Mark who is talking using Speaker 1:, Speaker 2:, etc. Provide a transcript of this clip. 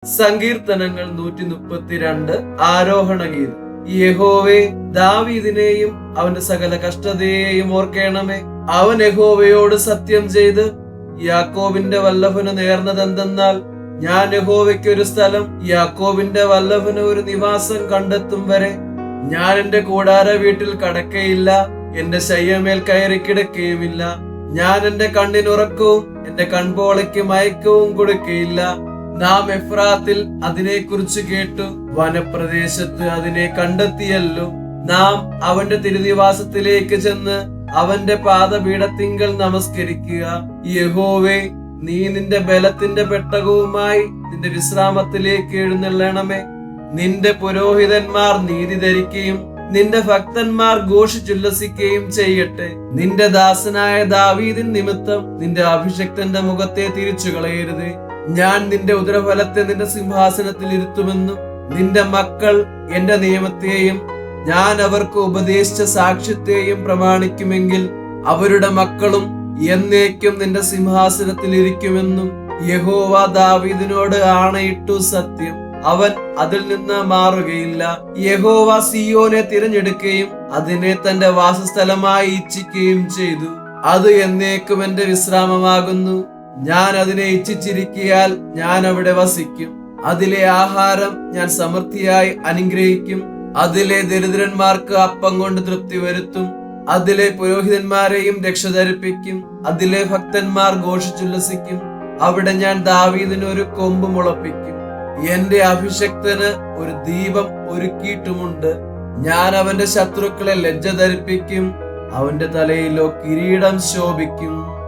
Speaker 1: സങ്കീർത്തനങ്ങൾ 132 ആരോഹണ ഗീതം. യഹോവേ, ദാവീദിനെയും അവന്റെ സകല കഷ്ടതയെയും ഓർക്കണമേ. അവൻ യഹോവയോട് സത്യം ചെയ്ത് യാക്കോബിന്റെ വല്ലഭന് നേർന്നതെന്തെന്നാൽ, ഞാൻ യഹോവയ്ക്ക് ഒരു സ്ഥലം, യാക്കോബിന്റെ വല്ലഭന് ഒരു നിവാസം കണ്ടെത്തും വരെ ഞാൻ എന്റെ കൂടാര വീട്ടിൽ കടക്കയില്ല, എന്റെ ശയ്യമേൽ കയറി കിടക്കുകയുമില്ല. ഞാൻ എന്റെ കണ്ണിനുറക്കവും എന്റെ കൺപോളയ്ക്ക് മയക്കവും കൊടുക്കയില്ല. നാം എഫ്രാത്തിൽ അതിനെക്കുറിച്ച് കേട്ടു, വനപ്രദേശത്ത് അതിനെ കണ്ടെത്തിയല്ലോ. നാം അവന്റെ തിരുനിവാസത്തിലേക്ക് ചെന്ന് അവന്റെ പാദപീഠത്തിങ്കൽ നമസ്കരിക്കുക. യഹോവേ, നീ നിന്റെ ബലത്തിന്റെ പെട്ടകവുമായി നിന്റെ വിശ്രാമത്തിലേക്ക് എഴുന്നള്ളണമേ. നിന്റെ പുരോഹിതന്മാർ നീതി ധരിക്കുകയും നിന്റെ ഭക്തന്മാർ ഘോഷിച്ചുല്ലസിക്കുകയും ചെയ്യട്ടെ. നിന്റെ ദാസനായ ദാവീദിൻ നിമിത്തം നിന്റെ അഭിഷക്തന്റെ മുഖത്തെ തിരിച്ചു കളയരുത്. ഞാൻ നിന്റെ ഉദരഫലത്തെ നിന്റെ സിംഹാസനത്തിൽ ഇരുത്തുമെന്നും നിന്റെ മക്കൾ എന്റെ നിയമത്തെയും ഞാൻ അവർക്ക് ഉപദേശിച്ച സാക്ഷ്യത്തെയും പ്രമാണിക്കുമെങ്കിൽ അവരുടെ മക്കളും എന്നേക്കും നിന്റെ സിംഹാസനത്തിൽ ഇരിക്കുമെന്നും യഹോവ ദാവീദിനോട് ആണയിട്ടു സത്യം. അവൻ അതിൽ നിന്ന് മാറുകയില്ല. യഹോവ സിയോനെ തിരഞ്ഞെടുക്കുകയും അതിനെ തന്റെ വാസസ്ഥലമായി ഇച്ഛിക്കുകയും ചെയ്തു. അത് എന്നേക്കും എന്റെ വിശ്രാമമാകുന്നു. ഞാൻ അതിനെ ഇച്ഛിച്ചിരിക്കയാൽ ഞാൻ അവിടെ വസിക്കും. അതിലെ ആഹാരം ഞാൻ സമൃദ്ധിയായി അനുഗ്രഹിക്കും. അതിലെ ദരിദ്രന്മാർക്ക് അപ്പം കൊണ്ട് തൃപ്തി വരുത്തും. അതിലെ പുരോഹിതന്മാരെയും രക്ഷ ധരിപ്പിക്കും. അതിലെ ഭക്തന്മാർ ഘോഷിച്ചുല്ലസിക്കും. അവിടെ ഞാൻ ദാവീദിന് ഒരു കൊമ്പ് മുളപ്പിക്കും. എന്റെ അഭിഷക്തന് ഒരു ദീപം ഒരുക്കിയിട്ടുമുണ്ട്. ഞാൻ അവന്റെ ശത്രുക്കളെ ലജ്ജ ധരിപ്പിക്കും. അവന്റെ തലയിലോ കിരീടം ശോഭിക്കും.